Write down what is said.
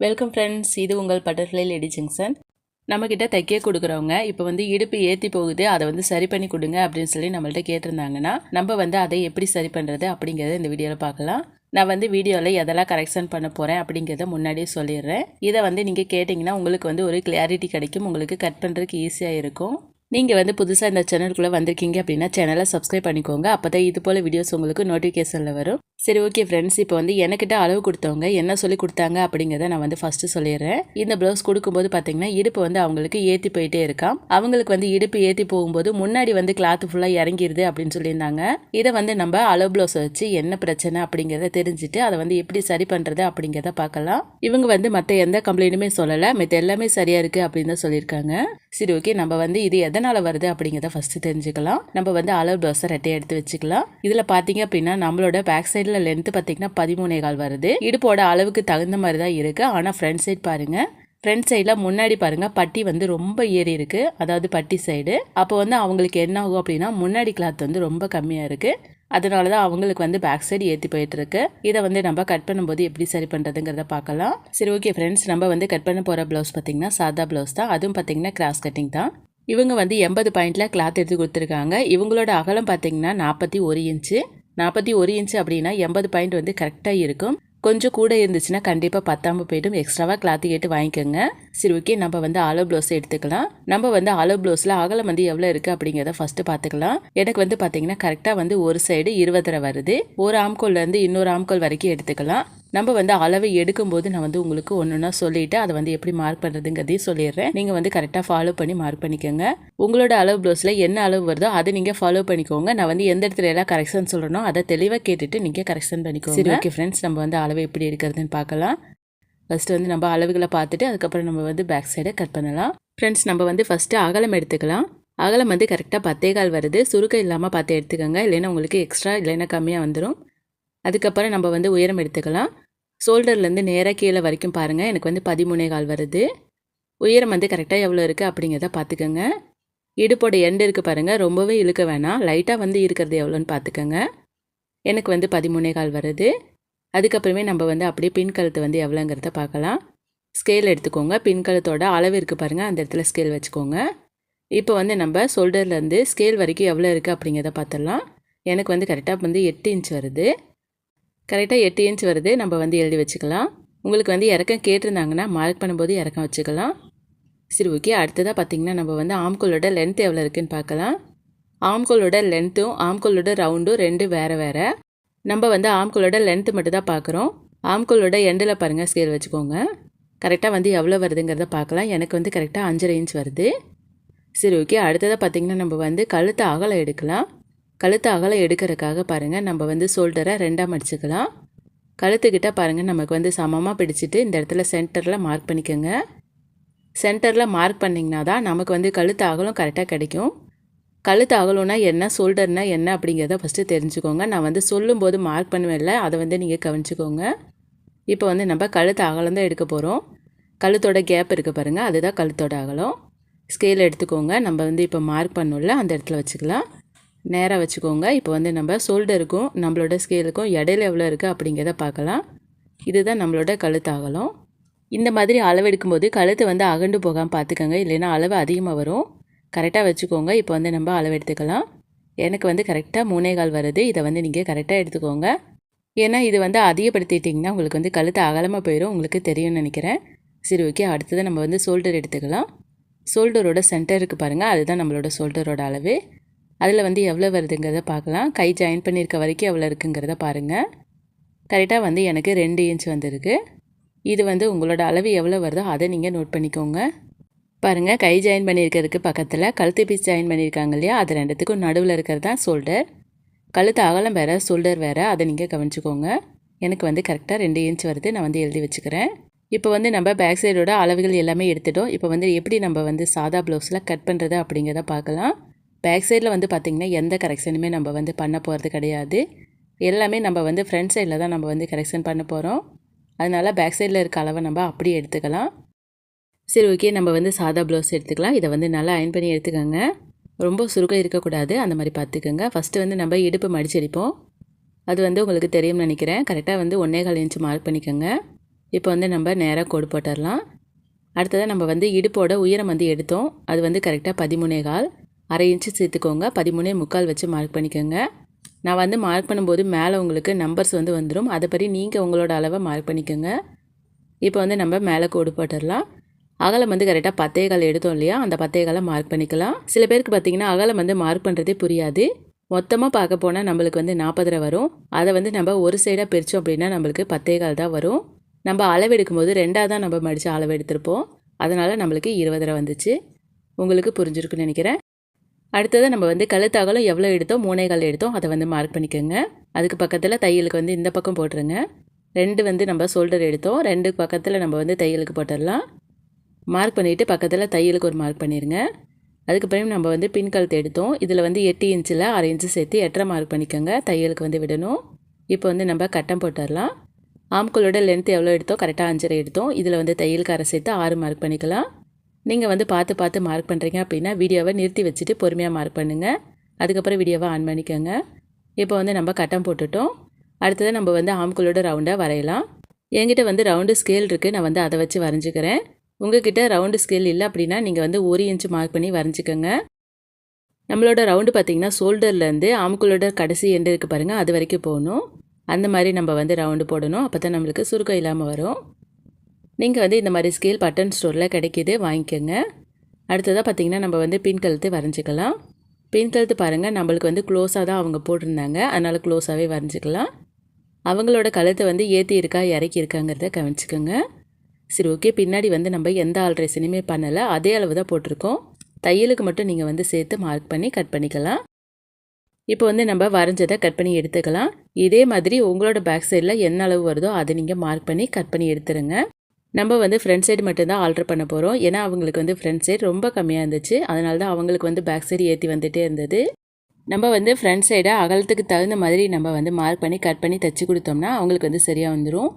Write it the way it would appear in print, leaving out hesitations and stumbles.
Welcome friends, இது உங்கள் butterfly lady junction. நம்மக்கிட்ட தைக்க கொடுக்குறவங்க இப்போ இடுப்பு ஏற்றி போகுது, அதை சரி பண்ணி கொடுங்க அப்படின்னு சொல்லி நம்மள்ட்ட கேட்டிருந்தாங்கன்னா நம்ம அதை எப்படி சரி பண்ணுறது அப்படிங்கிறத இந்த வீடியோவில் பார்க்கலாம். நான் வீடியோவில் எதெல்லாம் கரெக்ஷன் பண்ண போகிறேன் அப்படிங்கிறத முன்னாடியே சொல்லிடுறேன். இதை நீங்கள் கேட்டிங்கன்னா உங்களுக்கு ஒரு கிளாரிட்டி கிடைக்கும், உங்களுக்கு கட் பண்ணுறதுக்கு ஈஸியாக இருக்கும். நீங்கள் புதுசாக இந்த சேனலுக்குள்ளே வந்திருக்கீங்க அப்படின்னா சேனலை சப்ஸ்கிரைப் பண்ணிக்கோங்க. அப்போ தான் இது போல் வீடியோஸ் உங்களுக்கு நோட்டிஃபிகேஷனில் வரும். சரி, ஓகே ஃப்ரெண்ட்ஸ், இப்போ எனக்கிட்ட அளவு கொடுத்தவங்க என்ன சொல்லி கொடுத்தாங்க அப்படிங்கிறத நான் ஃபஸ்ட்டு சொல்லிடுறேன். இந்த ப்ளவுஸ் கொடுக்கும்போது பார்த்தீங்கன்னா இடுப்பு அவங்களுக்கு ஏற்றி போயிட்டே இருக்காம். அவங்களுக்கு இடுப்பு ஏற்றி போகும்போது முன்னாடி கிளாத் ஃபுல்லாக இறங்கிடுது அப்படின்னு சொல்லியிருந்தாங்க. இதை நம்ம அளவு ப்ளவுஸ் வச்சு என்ன பிரச்சனை அப்படிங்கிறத தெரிஞ்சுட்டு அதை எப்படி சரி பண்ணுறது அப்படிங்கிறத பார்க்கலாம். இவங்க மற்ற எந்த கம்ப்ளைண்ட்டுமே சொல்லலை, மற்ற எல்லாமே சரியாக இருக்குது அப்படின்னு தான் சொல்லியிருக்காங்க. சரி, ஓகே, நம்ம இது எதனால் வருது அப்படிங்கிறத ஃபஸ்ட்டு தெரிஞ்சுக்கலாம். நம்ம அளவு ப்ளவுஸை ரெட்டையை எடுத்து வச்சுக்கலாம். இதில் பார்த்தீங்க அப்படின்னா நம்மளோட பேக் சைடில் லென்த் பார்த்தீங்கன்னா 13.25 வருது. இடுப்போட அளவுக்கு தகுந்த மாதிரி தான் இருக்குது. ஆனால் ஃப்ரண்ட் சைட் பாருங்கள், ஃப்ரண்ட் சைடில் முன்னாடி பாருங்கள் பட்டி ரொம்ப ஏறி இருக்குது, அதாவது பட்டி சைடு. அப்போ அவங்களுக்கு என்ன ஆகும் அப்படின்னா முன்னாடி கிளாத் ரொம்ப கம்மியாக இருக்குது. அதனால தான் அவங்களுக்கு பேக் சைடு ஏற்றி போயிட்டுருக்கு. இதை நம்ம கட் பண்ணும்போது எப்படி சரி பண்ணுறதுங்கிறத பார்க்கலாம். சரி, ஓகே ஃப்ரெண்ட்ஸ், நம்ம கட் பண்ண போகிற ப்ளவுஸ் பார்த்தீங்கன்னா சாதா ப்ளவுஸ் தான். அதுவும் பார்த்தீங்கன்னா கிராஸ் கட்டிங் தான். இவங்க 80 பாயிண்டில் கிளாத் எடுத்து கொடுத்துருக்காங்க. இவங்களோட அகலம் பார்த்தீங்கன்னா 41 இன்ச்சு. 41 இன்ச்சு அப்படின்னா 80 பாயிண்ட் கரெக்டாக இருக்கும். கொஞ்சம் கூட இருந்துச்சுன்னா கண்டிப்பாக பத்தாமல் போய்ட்டும். எக்ஸ்ட்ராவாக கிளாத்து கேட்டு வாங்கிக்கோங்க. சரி, ஓகே, நம்ம அளவு ப்ளவுஸ் எடுத்துக்கலாம். நம்ம அளவு ப்ளவுஸில் அகலம் எவ்வளோ இருக்குது அப்படிங்கிறத ஃபஸ்ட்டு பார்த்துக்கலாம். எனக்கு பார்த்தீங்கன்னா கரெக்டாக ஒரு சைடு 20 வருது. ஒரு ஆம்கோல்லேருந்து இன்னொரு ஆம்கோல் வரைக்கும் எடுத்துக்கலாம். நம்ம அளவை எடுக்கும்போது நான் உங்களுக்கு ஒன்றுன்னா சொல்லிவிட்டு அதை எப்படி மார்க் பண்ணுறதுங்கிறதையும் சொல்லிடுறேன். நீங்கள் கரெக்டாக ஃபாலோ பண்ணி மார்க் பண்ணிக்கோங்க. உங்களோட அளவு ப்ளவுஸில் என்ன அளவு வருதோ அதை நீங்கள் ஃபாலோ பண்ணிக்கோங்க. நான் எந்த இடத்துல எல்லாம் கரெக்ஷன் சொல்லணும் அதை தெளிவாக கேட்டுட்டு நீங்கள் கரெக்ஷன் பண்ணிக்கோங்க. சரி, ஓகே ஃப்ரெண்ட்ஸ், நம்ம அளவு எப்படி எடுக்கிறதுன்னு பார்க்கலாம். ஃபஸ்ட்டு நம்ம அளவுகளை பார்த்துட்டு அதுக்கப்புறம் நம்ம பேக் சைடை கட் பண்ணலாம். ஃப்ரெண்ட்ஸ், நம்ம ஃபஸ்ட்டு அகலம் எடுத்துக்கலாம். அகலம் கரெக்டாக 10.25 வருது. சுருக்கம் இல்லாமல் பார்த்து எடுத்துக்கோங்க, இல்லைன்னா உங்களுக்கு எக்ஸ்ட்ரா இல்லைன்னா கம்மியாக வந்துடும். அதுக்கப்புறம் நம்ம உயரம் எடுத்துக்கலாம். ஷோல்டர்லேருந்து நேராக கீழே வரைக்கும் பாருங்கள், எனக்கு 13.25 வருது. உயரம் கரெக்டாக எவ்வளோ இருக்குது அப்படிங்கிறத பார்த்துக்கோங்க. இடுப்போட எண்டு இருக்குது பாருங்கள், ரொம்பவே இழுக்க வேணாம், லைட்டாக இருக்கிறது எவ்வளோன்னு பார்த்துக்கோங்க. எனக்கு 13.25 வருது. அதுக்கப்புறமே நம்ம அப்படியே பின் கழுத்து எவ்வளோங்கிறத பார்க்கலாம். ஸ்கேல் எடுத்துக்கோங்க. பின் கழுத்தோட அளவு இருக்குது பாருங்கள், அந்த இடத்துல ஸ்கேல் வச்சுக்கோங்க. இப்போ நம்ம ஷோல்டர்லேருந்து ஸ்கேல் வரைக்கும் எவ்வளோ இருக்குது அப்படிங்கிறத பார்த்துடலாம். எனக்கு கரெக்டாக 8 இன்ச் வருது. கரெக்டாக 8 இன்ச் வருது. நம்ம எழுதி வச்சுக்கலாம். உங்களுக்கு இறக்கம் கேட்டிருந்தாங்கன்னா மார்க் பண்ணும்போது இறக்கம் வச்சுக்கலாம். சரி, ஓகே, அடுத்ததாக பார்த்திங்கன்னா நம்ம ஆம்கோலோட லென்த் எவ்வளோ இருக்குதுன்னு பார்க்கலாம். ஆம்கோலோட லென்த்தும் ஆம்கோலோட ரவுண்டும் ரெண்டும் வேறு வேறு. நம்ம ஆம்கோலோட லென்த்து மட்டும் தான் பார்க்குறோம். ஆம்கோலோட எண்டில் பாருங்கள் ஸ்கேல் வச்சுக்கோங்க. கரெக்டாக எவ்வளோ வருதுங்கிறத பார்க்கலாம். எனக்கு கரெக்டாக 5.5 இன்ச் வருது. சரி, ஓகே, அடுத்ததாக பார்த்திங்கன்னா நம்ம கழுத்தை அகலம் எடுக்கலாம். கழுத்து அகலம் எடுக்கிறதுக்காக பாருங்கள் நம்ம ஷோல்டரை 2ஆக மடிச்சுக்கலாம். கழுத்துக்கிட்ட பாருங்கள் நமக்கு சமமாக பிடிச்சிட்டு இந்த இடத்துல சென்டரில் மார்க் பண்ணிக்கோங்க. சென்டரில் மார்க் பண்ணிங்கன்னா தான் நமக்கு கழுத்து அகலம் கரெக்டாக கிடைக்கும். கழுத்து அகலம்னா என்ன, ஷோல்டர்னா என்ன அப்படிங்கிறத ஃபஸ்ட்டு தெரிஞ்சுக்கோங்க. நான் சொல்லும்போது மார்க் பண்ணுவேன்ல, அதை நீங்கள் கவனிச்சுக்கோங்க. இப்போ நம்ம கழுத்து அகலம் தான் எடுக்க போகிறோம். கழுத்தோட கேப் இருக்குது பாருங்கள், அதுதான் கழுத்தோட அகலம். ஸ்கேல் எடுத்துக்கோங்க. நம்ம இப்போ மார்க் பண்ணோம்ல அந்த இடத்துல வச்சுக்கலாம். நேராக வச்சுக்கோங்க. இப்போ நம்ம ஷோல்டருக்கும் நம்மளோட ஸ்கேலுக்கும் இடையில எவ்வளோ இருக்குது அப்படிங்கிறத பார்க்கலாம். இதுதான் நம்மளோட கழுத்து அகலம். இந்த மாதிரி அளவு எடுக்கும்போது கழுத்து அகண்டு போகாமல் பார்த்துக்கோங்க, இல்லைன்னா அளவு அதிகமாக வரும். கரெக்டாக வச்சுக்கோங்க. இப்போ நம்ம அளவு எடுத்துக்கலாம். எனக்கு கரெக்டாக 3.25 வருது. இதை நீங்கள் கரெக்டாக எடுத்துக்கோங்க. ஏன்னா இது அதிகப்படுத்திட்டிங்கன்னா உங்களுக்கு கழுத்து அகலமாக போயிடும், உங்களுக்கு தெரியும்னு நினைக்கிறேன். சரி, ஓகே, அடுத்தது நம்ம ஷோல்டர் எடுத்துக்கலாம். ஷோல்டரோட சென்டருக்கு பாருங்கள், அதுதான் நம்மளோட ஷோல்டரோட அளவு. அதில் எவ்வளோ வருதுங்கிறத பார்க்கலாம். கை ஜாயின் பண்ணியிருக்க வரைக்கும் எவ்வளோ இருக்குங்கிறத பாருங்கள். கரெக்டாக எனக்கு 2 இன்ச் வந்துருக்கு. இது உங்களோட அளவு எவ்வளோ வருதோ அதை நீங்கள் நோட் பண்ணிக்கோங்க. பாருங்கள், கை ஜாயின் பண்ணியிருக்கிறதுக்கு பக்கத்தில் கழுத்து பீஸ் ஜாயின் பண்ணியிருக்காங்க இல்லையா, அது ரெண்டுத்துக்கும் நடுவில் இருக்கிறது தான் ஷோல்டர். கழுத்து அகலம் வேறு, ஷோல்டர் வேறு, அதை நீங்கள் கவனிச்சுக்கோங்க. எனக்கு கரெக்டாக 2 இன்ச் வருது. நான் எழுதி வச்சுக்கிறேன். இப்போ நம்ம பேக் சைடோட அளவுகள் எல்லாமே எடுத்துட்டோம். இப்போ எப்படி நம்ம சாதா ப்ளவுஸில் கட் பண்ணுறது அப்படிங்கிறத பார்க்கலாம். பேக் சைடில் பார்த்திங்கன்னா எந்த கரெக்ஷனுமே நம்ம பண்ண போகிறது கிடையாது. எல்லாமே நம்ம ஃப்ரண்ட் சைடில் தான் நம்ம கரெக்ஷன் பண்ண போகிறோம். அதனால் பேக் சைடில் இருக்க அளவை நம்ம அப்படியே எடுத்துக்கலாம். சரி, ஓகே, நம்ம சாதா ப்ளவுஸ் எடுத்துக்கலாம். இதை நல்லா அயன் பண்ணி எடுத்துக்கோங்க. ரொம்ப சுருக்கம் இருக்கக்கூடாது, அந்த மாதிரி பார்த்துக்கோங்க. ஃபஸ்ட்டு நம்ம இடுப்பு மடிச்சடிப்போம். அது உங்களுக்கு தெரியும்னு நினைக்கிறேன். கரெக்டாக 1.25 இன்ச் மார்க் பண்ணிக்கோங்க. இப்போ வந்து நம்ம நேராக கோடு போட்டுடலாம். அடுத்ததாக நம்ம வந்து இடுப்போட உயரம் வந்து எடுத்தோம். அது வந்து கரெக்டாக 13.25, அரை இன்ச்சு சேர்த்துக்கோங்க. 13.25 வச்சு மார்க் பண்ணிக்கோங்க. நான் வந்து மார்க் பண்ணும்போது மேலே உங்களுக்கு நம்பர்ஸ் வந்து வந்துடும். அதுபடி நீங்கள் உங்களோட அளவை மார்க் பண்ணிக்கோங்க. இப்போ வந்து நம்ம மேலே கோடு போட்டுடலாம். அகலம் வந்து கரெக்டாக 10.25 எடுத்தோம் இல்லையா, அந்த 10.25 மார்க் பண்ணிக்கலாம். சில பேருக்கு பார்த்திங்கன்னா அகலம் வந்து மார்க் பண்ணுறதே புரியாது. மொத்தமாக பார்க்க போனால் நம்மளுக்கு வந்து 40 வரும். அதை வந்து நம்ம ஒரு சைடாக பிரித்தோம் அப்படின்னா நம்மளுக்கு 10.25 தான் வரும். நம்ம அளவு எடுக்கும்போது 2ஆக தான் நம்ம மடித்து அளவு எடுத்திருப்போம். அதனால் நம்மளுக்கு 20 வந்துச்சு. உங்களுக்கு புரிஞ்சிருக்குன்னு நினைக்கிறேன். அடுத்தது நம்ம வந்து கழுத்து அகலம் எவ்வளோ எடுத்தோம், 3.25 எடுத்தோம், அதை வந்து மார்க் பண்ணிக்கோங்க. அதுக்கு பக்கத்தில் தையலுக்கு வந்து இந்த பக்கம் போட்டுருங்க. 2 வந்து நம்ம ஷோல்டர் எடுத்தோம். 2 பக்கத்தில் நம்ம வந்து தையலுக்கு போட்டுடலாம். மார்க் பண்ணிவிட்டு பக்கத்தில் தையலுக்கு ஒரு மார்க் பண்ணிடுங்க. அதுக்கப்புறம் நம்ம வந்து பின் கழுத்து எடுத்தோம். இதில் வந்து 8 இன்ச்சில் அரை இன்ச்சு சேர்த்து 8.5 மார்க் பண்ணிக்கோங்க. தையலுக்கு வந்து விடணும். இப்போ வந்து நம்ம கட்டம் போட்டுடலாம். ஆம்கோலோட லென்த் எவ்வளோ எடுத்தோம், கரெக்டாக 5.5 எடுத்தோம். இதில் வந்து தையலுக்கு அரை சேர்த்து 6 மார்க் பண்ணிக்கலாம். நீங்கள் வந்து பார்த்து மார்க் பண்ணுறீங்க அப்படின்னா வீடியோவை நிறுத்தி வச்சுட்டு பொறுமையாக மார்க் பண்ணுங்கள். அதுக்கப்புறம் வீடியோவை ஆன் பண்ணிக்கோங்க. இப்போ வந்து நம்ம கட்டம் போட்டுட்டோம். அடுத்தது நம்ம வந்து ஆம்கோலோட ரவுண்டாக வரையலாம். என்கிட்ட வந்து ரவுண்டு ஸ்கேல் இருக்குது. நான் வந்து அதை வச்சு வரைஞ்சிக்கிறேன். உங்கள்கிட்ட ரவுண்டு ஸ்கேல் இல்லை அப்படின்னா நீங்கள் வந்து 1 இன்ச்சு மார்க் பண்ணி வரைஞ்சிக்கோங்க. நம்மளோட ரவுண்டு பார்த்திங்கன்னா ஷோல்டர்லேருந்து ஆம்கோலோட கடைசி எண்டு இருக்குது பாருங்கள், அது வரைக்கும் போகணும். அந்த மாதிரி நம்ம வந்து ரவுண்டு போடணும். அப்போ தான் நம்மளுக்கு சுருக்கம் இல்லாமல் வரும். நீங்கள் வந்து இந்த மாதிரி ஸ்கேல் பட்டன் ஸ்டோரில் கிடைக்கிது, வாங்கிக்கோங்க. அடுத்ததாக பார்த்திங்கன்னா நம்ம வந்து பின் கழுத்து வரைஞ்சிக்கலாம். பின் கழுத்து பாருங்கள், நம்மளுக்கு வந்து க்ளோஸாக தான் அவங்க போட்டிருந்தாங்க. அதனால் க்ளோஸாகவே வரைஞ்சிக்கலாம். அவங்களோட கழுத்தை வந்து ஏற்றி இருக்கா இறக்கி இருக்காங்கிறத கவனிச்சிக்கோங்க. சரி, ஓகே. பின்னாடி வந்து நம்ம எந்த ஆல்ட்ரேஷனுமே பண்ணலை, அதே அளவு தான் போட்டிருக்கோம். தையலுக்கு மட்டும் நீங்கள் வந்து சேர்த்து மார்க் பண்ணி கட் பண்ணிக்கலாம். இப்போ வந்து நம்ம வரைஞ்சதை கட் பண்ணி எடுத்துக்கலாம். இதே மாதிரி உங்களோட பேக் சைடில் என்ன அளவு வருதோ அதை நீங்கள் மார்க் பண்ணி கட் பண்ணி எடுத்துருங்க. நம்ம வந்து ஃப்ரண்ட் சைடு மட்டும்தான் ஆல்ட்ரு பண்ண போகிறோம். ஏன்னா அவங்களுக்கு வந்து ஃப்ரண்ட் சைடு ரொம்ப கம்மியாக இருந்துச்சு. அதனால தான் அவங்களுக்கு வந்து பேக் சைடு ஏற்றி வந்துகிட்டே இருந்தது. நம்ம வந்து ஃப்ரண்ட் சைடை அகலத்துக்கு தகுந்த மாதிரி நம்ம வந்து மார்க் பண்ணி கட் பண்ணி தைச்சி கொடுத்தோம்னா அவங்களுக்கு வந்து சரியாக வந்துடும்.